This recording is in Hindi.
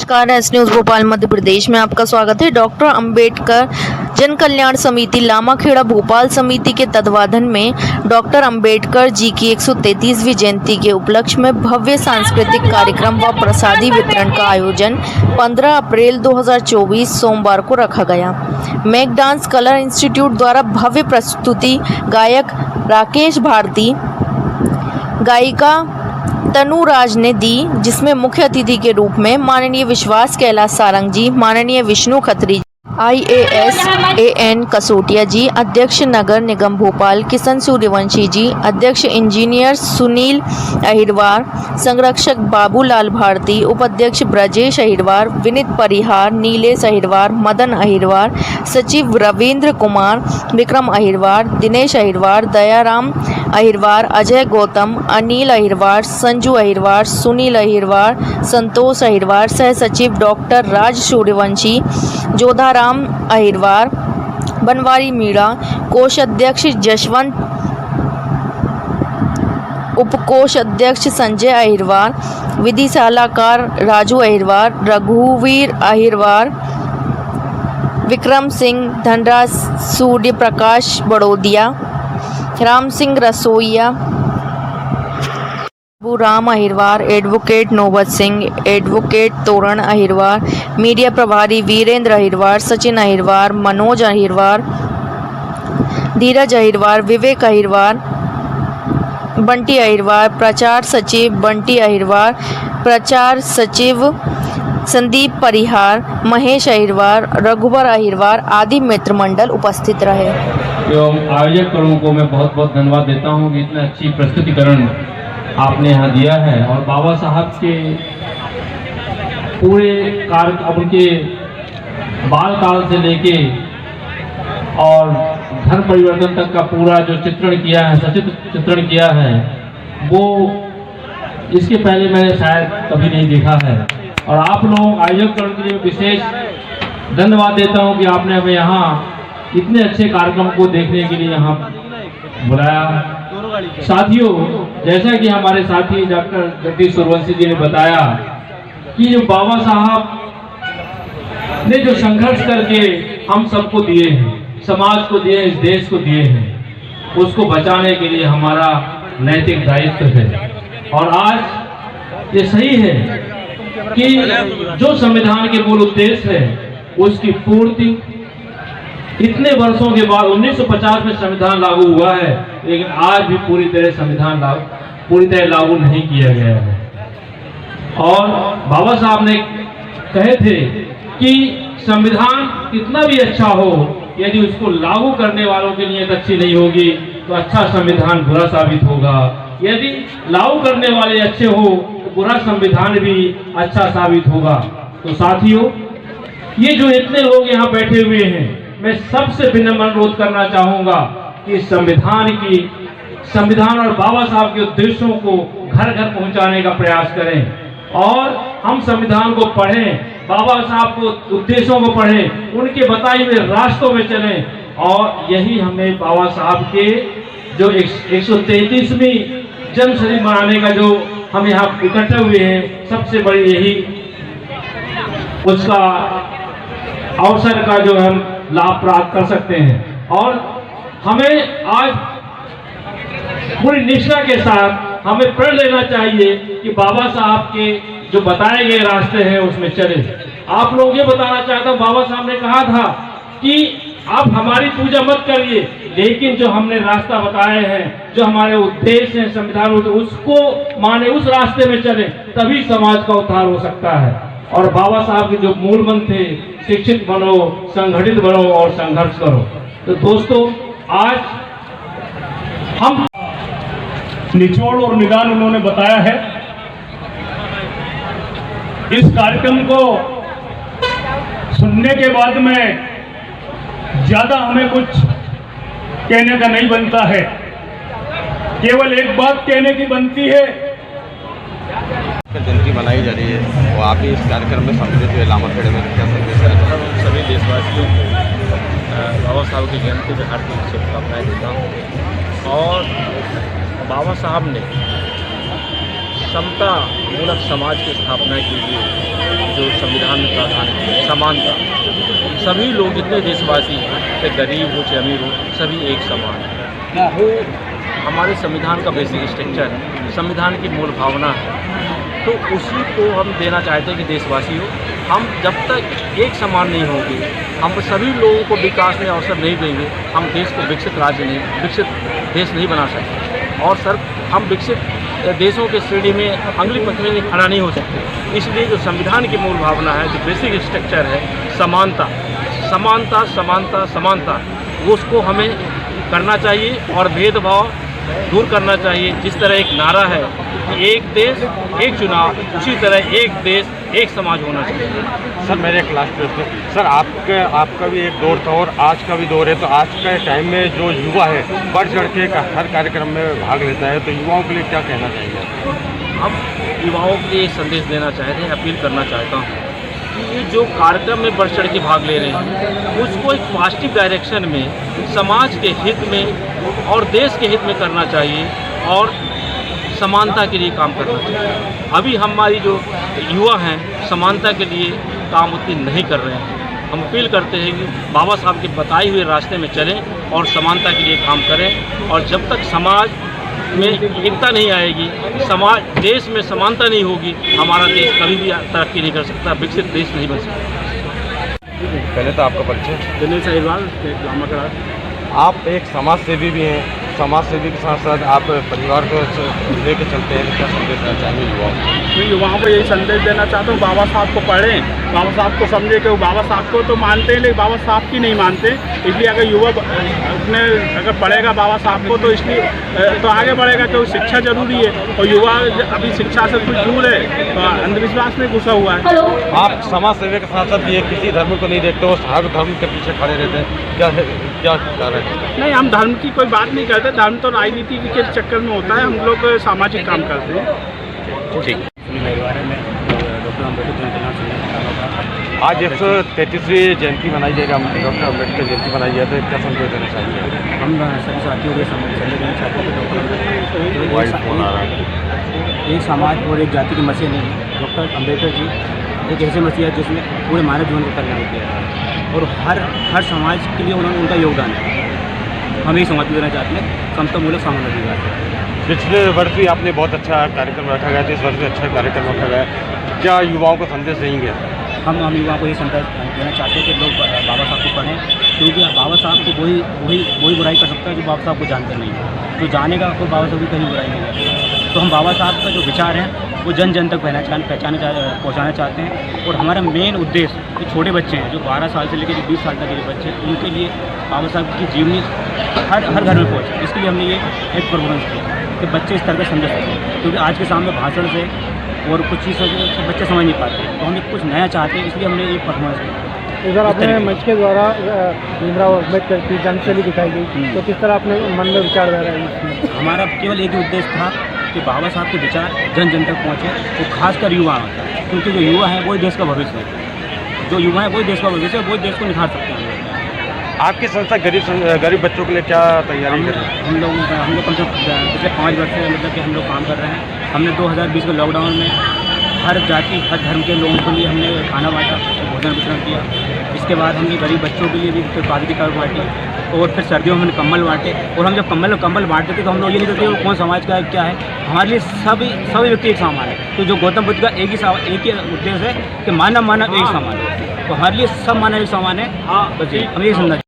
नमस्कार, एस न्यूज़ भोपाल मध्य प्रदेश में आपका स्वागत है। डॉक्टर अंबेडकर जन कल्याण समिति लामाखेड़ा भोपाल समिति के तत्वाधान में डॉक्टर अंबेडकर जी की 133वीं जयंती के उपलक्ष्य में भव्य सांस्कृतिक कार्यक्रम व प्रसादी वितरण का आयोजन 15 अप्रैल 2024 सोमवार को रखा गया। मेक डांस कलर इंस्टीट्यूट द्वारा भव्य प्रस्तुति गायक राकेश भारती, गायिका तनु राज ने दी, जिसमें मुख्य अतिथि के रूप में माननीय विश्वास कैलाश सारंग जी, माननीय विष्णु खत्री, IAS AN कसोटिया जी, अध्यक्ष नगर निगम भोपाल किशन सूर्यवंशी जी, अध्यक्ष इंजीनियर सुनील अहिरवार, संरक्षक बाबूलाल भारती, उपाध्यक्ष ब्रजेश अहिरवार, विनीत परिहार, नीलेश अहिरवार, मदन अहिरवार, सचिव रविंद्र कुमार, विक्रम अहिरवार, दिनेश अहिरवार, दयाराम अहिरवार, अजय गौतम, अनिल अहिरवार, संजू अहिरवार, सुनील अहिरवार, संतोष अहिरवार, सह सचिव डॉक्टर राज सूर्यवंशी, जोधाराम अहिरवार, बनवारी मीणा, कोषाध्यक्ष जशवंत, उपकोषाध्यक्ष संजय अहिरवार, विधि सलाहकार राजू अहिरवार, रघुवीर अहिरवार, विक्रम सिंह, धनराज सूर्य प्रकाश बड़ोदिया, राम सिंह रसोइया, राम अहिरवार, एडवोकेट नौबत सिंह, एडवोकेट तोरण अहिरवार, मीडिया प्रभारी वीरेंद्र अहिरवार, सचिन अहिरवार, मनोज अहिरवार, धीरज अहिरवार, विवेक अहिरवार, बंटी अहिरवार, प्रचार सचिव बंटी अहिरवार, प्रचार सचिव संदीप परिहार, महेश अहिरवार, रघुवर अहिरवार आदि मित्र मंडल उपस्थित रहे। एवं आयोजकों को मैं बहुत बहुत धन्यवाद देता हूं कि इतना अच्छी प्रस्तुतिकरण आपने यहाँ दिया है और बाबा साहब के पूरे कार्य, अब उनके बाल काल से लेके और धर्म परिवर्तन तक का पूरा जो चित्रण किया है, सचित्र चित्रण किया है, वो इसके पहले मैंने शायद कभी नहीं देखा है। और आप लोग आयोजकों के लिए विशेष धन्यवाद देता हूँ कि आपने हमें यहाँ इतने अच्छे कार्यक्रम को देखने के लिए यहाँ बुलाया। साथियों, जैसा कि हमारे साथी डॉक्टर जगदीश सूर्यवंशी जी ने बताया कि जो बाबा साहब ने जो संघर्ष करके हम सबको दिए हैं, समाज को दिए, इस देश को दिए हैं, उसको बचाने के लिए हमारा नैतिक दायित्व है। और आज ये सही है कि जो संविधान के मूल उद्देश्य है उसकी पूर्ति इतने वर्षों के बाद 1950 में संविधान लागू हुआ है, लेकिन आज भी पूरी तरह लागू नहीं किया गया है। और बाबा साहब ने कहे थे कि संविधान कितना भी अच्छा हो, यदि उसको लागू करने वालों की नीयत अच्छी नहीं होगी तो अच्छा संविधान बुरा साबित होगा। यदि लागू करने वाले अच्छे हो तो बुरा संविधान भी अच्छा साबित होगा। तो साथियों, ये जो इतने लोग यहाँ बैठे हुए हैं, मैं सबसे विनम्र अनुरोध करना चाहूंगा कि संविधान और बाबा साहब के उद्देश्यों को घर घर पहुंचाने का प्रयास करें और हम संविधान को पढ़ें, बाबा साहब को उद्देश्यों को पढ़ें, उनके बताए हुए रास्तों में चलें। और यही हमें बाबा साहब के जो 133वीं जन्मशती मनाने का जो हम यहाँ इकट्ठे हुए हैं, सबसे बड़ी यही उसका अवसर का जो हम लाभ प्राप्त कर सकते हैं। और हमें आज पूरी निष्ठा के साथ हमें प्रण लेना चाहिए कि बाबा साहब के जो बताए गए रास्ते हैं उसमें चले। आप लोग ये बताना चाहता हूँ, बाबा साहब ने कहा था कि आप हमारी पूजा मत करिए, लेकिन जो हमने रास्ता बताए हैं, जो हमारे उद्देश्य हैं संविधान, उसको माने, उस रास्ते में चले, तभी समाज का उद्धार हो सकता है। और बाबा साहब के जो मूल मंत्र थे, शिक्षित बनो, संगठित बनो और संघर्ष करो। तो दोस्तों, आज हम निचोड़ और निदान उन्होंने बताया है। इस कार्यक्रम को सुनने के बाद में ज्यादा हमें कुछ कहने का नहीं बनता है, केवल एक बात कहने की बनती है। जयंती मनाई जा रही है, वो आप ही इस कार्यक्रम में सम्मिलित हुए लामाखेड़े में क्या संदेश है? सभी देशवासियों को बाबा साहब की जयंती पर हार्दिक शुभकामनाएं देता हूँ। और बाबा साहब ने समता मूलक समाज की स्थापना की थी। जो संविधान में प्रावधान है समानता, सभी लोग जितने देशवासी हैं, चाहे गरीब हो चाहे अमीर हो, सभी एक समान है। वो हमारे संविधान का बेसिक स्ट्रक्चर है, संविधान की मूल भावना है। तो उसी को हम देना चाहते हैं कि देशवासी हो, हम जब तक एक समान नहीं होंगे, हम सभी लोगों को विकास में अवसर नहीं देंगे, हम देश को विकसित राज्य नहीं, विकसित देश नहीं बना सकते। और सर हम विकसित देशों के श्रेणी में अगली पंक्ति में खड़ा नहीं हो सकते। इसलिए जो संविधान की मूल भावना है, जो बेसिक स्ट्रक्चर है, समानता समानता समानता समानता, वो उसको हमें करना चाहिए और भेदभाव दूर करना चाहिए। जिस तरह एक नारा है एक देश एक चुनाव, उसी तरह एक देश एक समाज होना चाहिए। सर मेरे एक लास्ट प्रश्न, सर आपका भी एक दौर था और आज का भी दौर है, तो आज के टाइम में जो युवा है बढ़ चढ़ के हर कार्यक्रम में भाग लेता है, तो युवाओं के लिए क्या कहना चाहिए? हम युवाओं के लिए संदेश देना चाहते हैं, अपील करना चाहता हूँ कि ये जो कार्यक्रम में बढ़ चढ़ के भाग ले रहे हैं उसको एक पॉजिटिव डायरेक्शन में, समाज के हित में और देश के हित में करना चाहिए और समानता के लिए काम करना चाहिए। अभी हमारी जो युवा हैं समानता के लिए काम उतनी नहीं कर रहे हैं। हम अपील करते हैं कि बाबा साहब के बताए हुए रास्ते में चलें और समानता के लिए काम करें। और जब तक समाज में एकता नहीं आएगी, समाज देश में समानता नहीं होगी, हमारा देश कभी भी तरक्की नहीं कर सकता, विकसित देश नहीं बन सकता। पहले तो आपका परिचय। दिनेश अहिरवाल, लामाखेड़ा। आप एक समाज सेवी भी हैं, समाज सेवी के साथ साथ आप परिवार को लेके चलते हैं, क्या संदेश देना चाहेंगे युवाओं को? मैं युवाओं को यही संदेश देना चाहता हूँ, बाबा साहब को पढ़ें, बाबा साहब को समझे कि वो बाबा साहब को तो मानते हैं लेकिन बाबा साहब की नहीं मानते। इसलिए अगर युवा अपने अगर पढ़ेगा बाबा साहब को तो इसलिए तो आगे बढ़ेगा, तो शिक्षा जरूरी है। और युवा अभी शिक्षा से कुछ दूर है, तो अंधविश्वास में घुसा हुआ है। आप समाज सेवी के साथ साथ ये किसी धर्म को नहीं देखते हो, हर धर्म के पीछे खड़े रहते हैं, क्या कारण है? नहीं, हम धर्म की कोई बात नहीं करते, धर्म तो राजनीति के चक्कर में होता है, हम लोग सामाजिक काम करते हैं। ठीक। डॉक्टर अम्बेडकर आज 133वीं जयंती मनाई जाएगी, डॉक्टर अम्बेडकर जयंती मनाई जाए, तो क्या संदेश देना चाहिए? हम सभी साथियों को संदेश देना चाहते हैं कि डॉक्टर अम्बेडकर एक समाज और एक जाति की मसीहा नहीं है। डॉक्टर अम्बेडकर जी एक ऐसे मसीहा जिसने पूरे मानव जीवन को कल्याण किया है और हर समाज के लिए उन्होंने उनका योगदान है। हम यही समाज देना चाहते हैं, समतामूलक सामाजिक। पिछले वर्ष भी आपने बहुत अच्छा कार्यक्रम रखा गया था, इस वर्ष भी अच्छा कार्यक्रम रखा गया, क्या युवाओं को संदेश देंगे? हम युवाओं को ये संदेश देना चाहते हैं कि लोग बाबा साहब को पढ़ें, क्योंकि बाबा साहब को वही बुराई कर सकता है जो बाबा साहब को जानते नहीं है। तो जानेगा कोई बाबा साहब की कहीं बुराई नहीं करता। तो हम बाबा साहब का जो विचार है वो जन जन तक पहुँचाना चाहते हैं। और हमारा मेन उद्देश्य जो छोटे बच्चे हैं, जो 12 साल से लेकर 20 साल तक के बच्चे हैं, उनके लिए बाबा साहब की जीवनी हर घर में पहुँचे। इसके लिए हमने ये एक परफॉर्मेंस किया कि बच्चे इस तरह का समझ सकें, क्योंकि आज के सामने भाषण से और कुछ चीज़ से बच्चे समझ नहीं पाते। तो हम कुछ नया चाहते हैं, इसलिए हमने ये परफॉर्मेंस किया। इस बार अपने मंच के द्वारा भीमराव अम्बेडकर की जन्मशैली दिखाई गई, तो किस तरह अपने मन में विचारधारा है? हमारा केवल एक ही उद्देश्य था कि बाबा साहब के विचार जन जन तक पहुँचे, तो खासकर युवा, क्योंकि जो युवा है वही देश का भविष्य है। जो युवा है वही देश का भविष्य है, वही देश को निखार सकते हैं। आपकी संस्था गरीब बच्चों के लिए क्या तैयारी कर रही है? हम लोग कम से कम पिछले 5 वर्ष से मतलब कि हम लोग काम कर रहे हैं। हमने 2020 के लॉकडाउन में हर जाति हर धर्म के लोगों के लिए हमने खाना बांटा, भोजन वितरण किया। इसके बाद हमने गरीब बच्चों के लिए भी उत्पाद की तरफ बांटी, और फिर सर्दियों में हमने कंबल बांटे। और हम जब कंबल बांटते थे तो हम लोग ये नहीं देखते कौन समाज का क्या है, हमारे लिए सभी व्यक्ति एक समान है। तो जो गौतम बुद्ध का एक ही उद्देश्य है कि मानव एक समान है, तो हमारे लिए सब मानव एक समान है। बस हम ये समझना